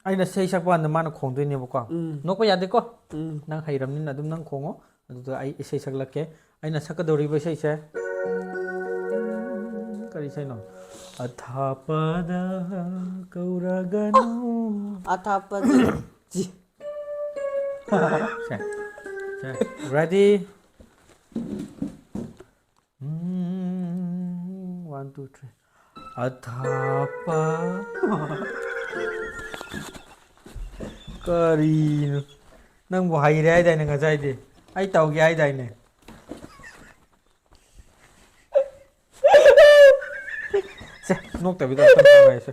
aina sei sakwa na mana khongdoi ne ko nokpa yade ko nang hairam ni adum nang khongo aduda ai sei saklakke aina sakadori ba sei se kari sei no athapada kauraganu
atapa ji
se ready 1 2 3 athapa karino nang bo haire ai dai nga jai de ai tau ge ai dai ne se nok ta bi da mai se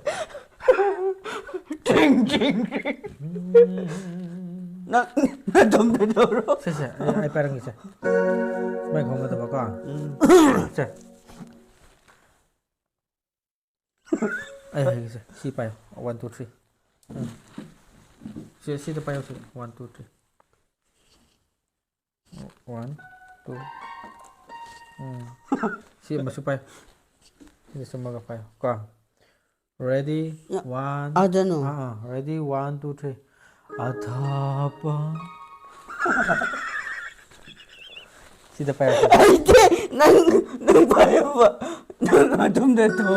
Ting ting na dom de doro
se ai parang se mai khong ta ba ko se ai se si pai 1 2 3 si ta pai 1 2 3 1 2 si masuk pai ini semua pai ko ready 1
I don't know
ready 1 2 3 athapa si ta pai
ai de nang pai ba nang adum de to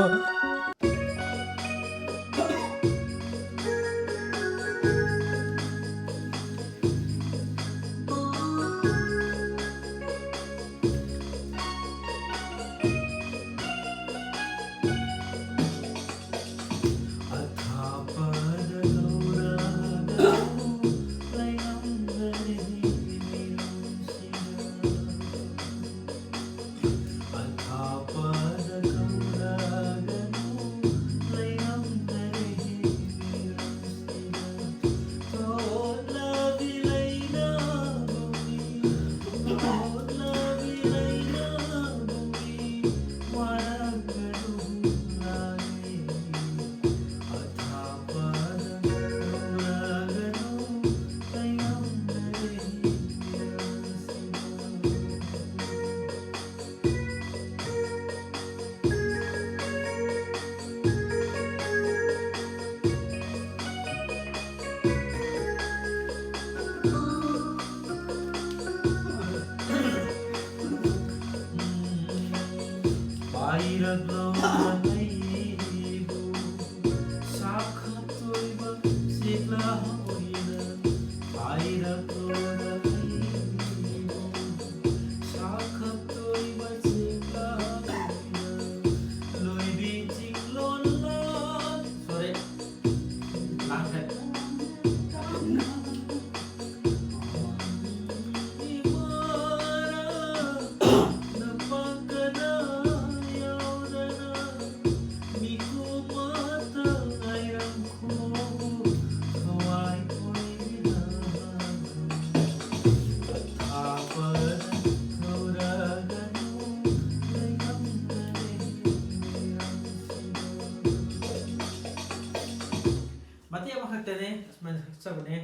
ꯆꯕꯅꯦ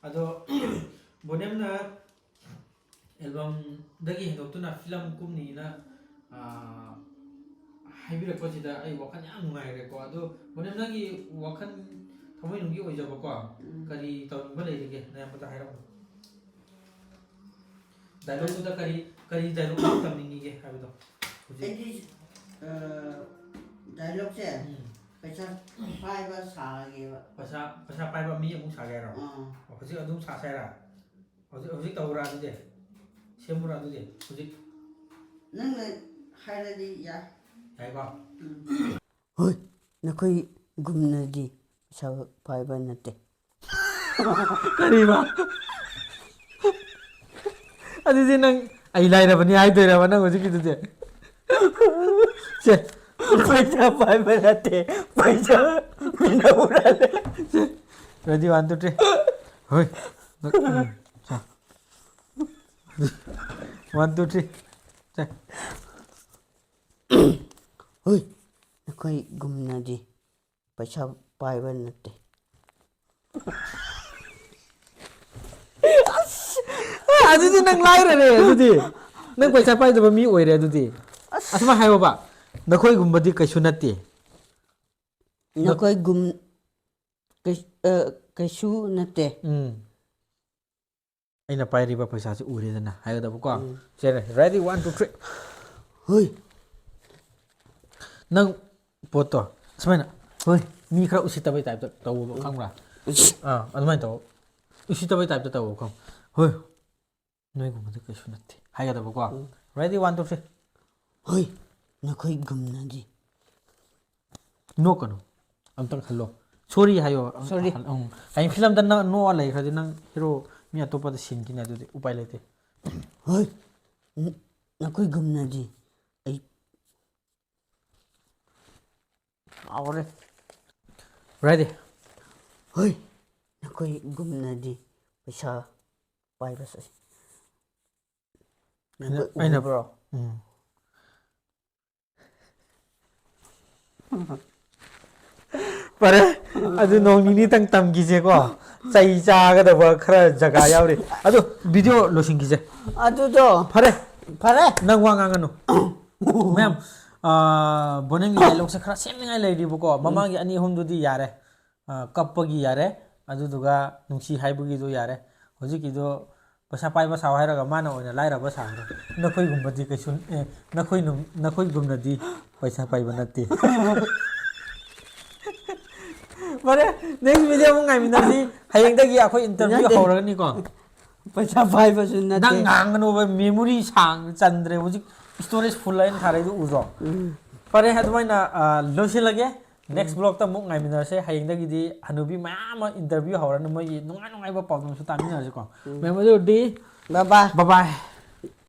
ꯑꯗꯣ ꯕꯣꯅꯤꯌꯝꯅ ꯑꯦꯜꯕꯝꯗꯒꯤ ꯍꯦꯟꯗꯣꯛꯇꯨꯅ film ꯀꯨꯝꯅꯤꯅ ꯍꯥꯏꯕꯤꯔꯛꯄꯁꯤꯗ ꯑꯩ ꯋꯥꯈꯜ ꯌꯥꯝ ꯅꯨꯡꯉꯥꯏꯔꯦꯀꯣ ꯑꯗꯣ ꯕꯣꯅꯤꯌꯝ ꯅꯪꯒꯤ ꯋꯥꯈꯜ ꯊꯃꯣꯏꯅꯨꯡꯒꯤ ꯑꯣꯏꯖꯕꯀꯣ ꯀꯔꯤ ꯇꯧꯅꯤꯡꯕ ꯂꯩꯔꯤꯒꯦ ꯅꯌꯥꯝꯕꯗ ꯍꯥꯏꯔꯛꯑꯣ ꯗꯥꯏꯂꯣꯒꯇꯨꯗ ꯀꯔꯤ ꯗꯥꯏꯂꯣग ꯇꯝꯅꯤꯡꯉꯤꯒꯦ ꯍꯥꯏꯕꯗꯣ ꯍꯧꯖꯤꯛ
ꯑꯩꯗꯤ ꯗꯥꯏꯂꯣꯒꯁꯦ ꯄꯩꯁꯥ ꯄꯥꯏꯕ ꯁꯥꯒꯦꯕ
ꯄꯩꯁꯥ ꯄꯥꯏꯕ ꯃꯤ ꯑꯃꯨꯛ ꯁꯥꯒꯦ ꯍꯥꯏꯔꯣ ꯍꯧꯖꯤꯛ ꯑꯗꯨꯝ ꯁꯥꯁꯦ ꯍꯥꯏꯔ ꯍꯧꯖꯤꯛ ꯇꯧꯔꯥ ꯑꯗꯨꯗꯤ ꯁꯦꯝꯃꯨꯔꯥ ꯑꯗꯨꯗꯤ ꯍꯧꯖꯤꯛ
ꯅꯪꯅ ꯍꯥꯏꯔꯗꯤ ꯌꯥꯏ
ꯌꯥꯏꯀꯣ
ꯍꯣꯏ ꯅꯈꯣꯏꯒꯨꯝꯅꯗꯤ ꯄꯩꯁꯥ ꯄꯥꯏꯕ ꯅꯠꯇꯦ
ꯀꯔꯤꯕ ꯑꯗꯨꯗꯤ ꯅꯪ ꯑꯩ ꯂꯥꯏꯔꯕꯅꯤ ꯍꯥꯏꯗꯣꯏꯔꯕ ꯅꯪ ꯍꯧꯖꯤꯛꯀꯤꯗꯨꯗꯤ ꯁꯦ
पैसा पाए रहते पैसा बिना उड़ा ले
रेडी 1 2 3 होय 1 2 3 चे
होय नखोई गुमनादी पैसा पाए नते
ꯑꯗꯨꯗꯤ ꯅꯪ ꯂꯥꯏꯔꯔꯦ ꯑꯗꯨꯗꯤ ꯅꯪ ꯄꯩꯁꯥ ꯄꯥꯏꯗꯕ ꯃꯤ ꯑꯣꯏꯔꯦ ꯑꯗꯨꯗꯤ ꯑꯁꯨꯃꯥꯏ ꯍꯥꯏꯌꯣꯕ ꯅꯈꯣꯏꯒꯨꯝꯕꯗꯤ ꯀꯩꯁꯨ ꯅꯠꯇꯦ
नखोई गुम कैसु नते
ꯑꯩꯅ ꯄꯥꯏꯔꯤꯕ ꯄꯩꯁꯥꯁꯤ ꯎꯔꯦꯗꯅ ꯍꯥꯏꯒꯗꯕꯀꯣ ꯁꯦꯔꯦ ꯔꯦꯗꯤ 1 2 3
होय
ꯅꯪ ꯄꯣꯠꯇꯣ ꯁꯨꯃꯥꯏꯅ ꯍꯣꯏ ꯃꯤ ꯈꯔ ꯎꯁꯤꯠꯇꯕꯩ ꯇꯥꯏꯞꯇ ꯇꯧꯕ ꯈꯪꯕ꯭ꯔꯥ ꯑꯗꯨꯃꯥꯏꯅ ꯇꯧ ꯎꯁꯤꯠꯇꯕꯩ ꯇꯥꯏꯞꯇ ꯇꯧꯕ ꯈꯪ ꯍꯣꯏ ꯅꯣꯏꯒꯨꯝꯕꯗꯤ ꯀꯩꯁꯨ ꯅꯠꯇꯦ ꯍꯥꯏꯒꯗꯕꯀꯣ ꯔꯦꯗꯤ 1 2 3
होय नखोई गुमनादी
ꯅꯣꯛꯀꯅꯨ ꯑꯝꯇꯪ ꯈꯜꯂꯣ ꯁꯣꯔꯤ ꯍꯥꯏꯌꯣ
Sorry.
ꯍꯌꯦꯡ ꯐꯤꯂꯝꯗ ꯅꯣꯛꯑ ꯂꯩꯈ꯭ꯔꯗꯤ ꯅꯪ ꯍꯤꯔꯣ ꯃꯤ ꯑꯇꯣꯞꯄꯗ ꯁꯤꯟꯈꯤꯅꯤ ꯑꯗꯨꯗꯤ ꯎꯄꯥꯏ ꯂꯩꯇꯦ
होय नखोई गुमनादी आई
आवरे रेडी
होय नखोई गुमनादी पैसा पाए बस
ꯑꯩꯅ
bro
ꯐꯔꯦ ꯑꯗꯨ ꯅꯣꯡ ꯅꯤꯅꯤꯇꯪ ꯇꯝꯈꯤꯁꯦꯀꯣ ꯆꯩ ꯆꯥꯒꯗꯕ ꯈꯔ ꯖꯒꯥ ꯌꯥꯎꯔꯤ ꯑꯗꯨ ꯚꯤꯗꯤꯑꯣ ꯂꯣꯏꯁꯤꯟꯈꯤꯁꯦ
अदुदो
ꯐꯔꯦ
फरे
ꯅꯪ ꯋꯥ ꯉꯥꯡꯒꯅꯨ ꯃꯌꯥꯝ ꯕꯣꯅꯤꯌꯝꯒꯤ ꯗꯥꯏꯂꯣꯒꯁꯦ ꯈꯔ ꯁꯦꯝꯅꯤꯡꯉꯥꯏ ꯂꯩꯔꯤꯕꯀꯣ ꯃꯃꯥꯡꯒꯤ ꯑꯅꯤ ꯑꯍꯨꯝꯗꯨꯗꯤ ꯌꯥꯔꯦ ꯀꯞꯄꯒꯤ ꯌꯥꯔꯦ ꯑꯗꯨꯗꯨꯒ ꯅꯨꯡꯁꯤ ꯍꯥꯏꯕꯒꯤꯗꯣ ꯌꯥꯔꯦ ꯍꯧꯖꯤꯛꯀꯤꯗꯣ ꯄꯩꯁꯥ ꯄꯥꯏꯕ ꯁꯥꯎ ꯍꯥꯏꯔꯒ ꯃꯥꯅ ꯑꯣꯏꯅ ꯂꯥꯏꯔꯕ ꯁꯥꯈ꯭ꯔꯦ ꯅꯈꯣꯏꯒꯨꯝꯕꯗꯤ ꯀꯩꯁꯨ ꯅꯈꯣꯏꯒꯨꯝꯅꯗꯤ ꯄꯩꯁꯥ ꯄꯥꯏꯕ ꯅꯠꯇꯦ ꯐꯔꯦ ꯅꯦꯛꯁ ꯚꯤꯗꯤꯑꯣ ꯑꯃꯨꯛ ꯉꯥꯏꯃꯤꯟꯅꯁꯤ ꯍꯌꯦꯡꯗꯒꯤ ꯑꯩꯈꯣꯏ ꯏꯟꯇꯔꯚꯤꯌꯨ
ꯅꯠꯇꯦ.
ꯍꯧꯔꯒꯅꯤꯀꯣ
पैसा पाए बस
ꯅꯪ
नते
ꯉꯥꯡꯒꯅꯨꯕ ꯃꯦꯃꯣꯔꯤ ꯁꯥꯡ ꯆꯟꯗ꯭ꯔꯦ ꯍꯧꯖꯤक ꯁ꯭ꯇꯣꯔꯦꯖ ꯐꯨꯜ ꯂꯩꯅ ꯊꯥꯔꯛꯏꯗꯨ ꯎꯗ꯭ꯔꯣ ꯐꯔꯦ ꯑꯗꯨꯃꯥꯏꯅ ꯂꯣꯏꯁꯤꯜꯂꯒꯦ ꯅꯦꯛꯁ ꯕ꯭ꯂꯣꯛꯇ ꯑꯃꯨꯛ ꯉꯥꯏꯃꯤꯟꯅꯔꯁꯦ ꯍꯌꯦꯡꯗꯒꯤꯗꯤ ꯍꯅꯨꯕꯤ ꯃꯌꯥꯝ ꯑꯃ ꯏꯟꯇꯔꯚꯤꯌꯨ ꯍꯧꯔꯅꯤ ꯃꯣꯏꯒꯤ ꯅꯨꯡꯉꯥꯏ ꯅꯨꯡꯉꯥꯏꯕ ꯄꯥꯎꯗꯝꯁꯨ ꯇꯥꯃꯤꯟꯅꯔꯁꯤꯀꯣ ꯃꯦꯝ ꯑꯗꯨꯗꯤ
बाबा
ꯕꯥꯏ ꯕꯥꯏ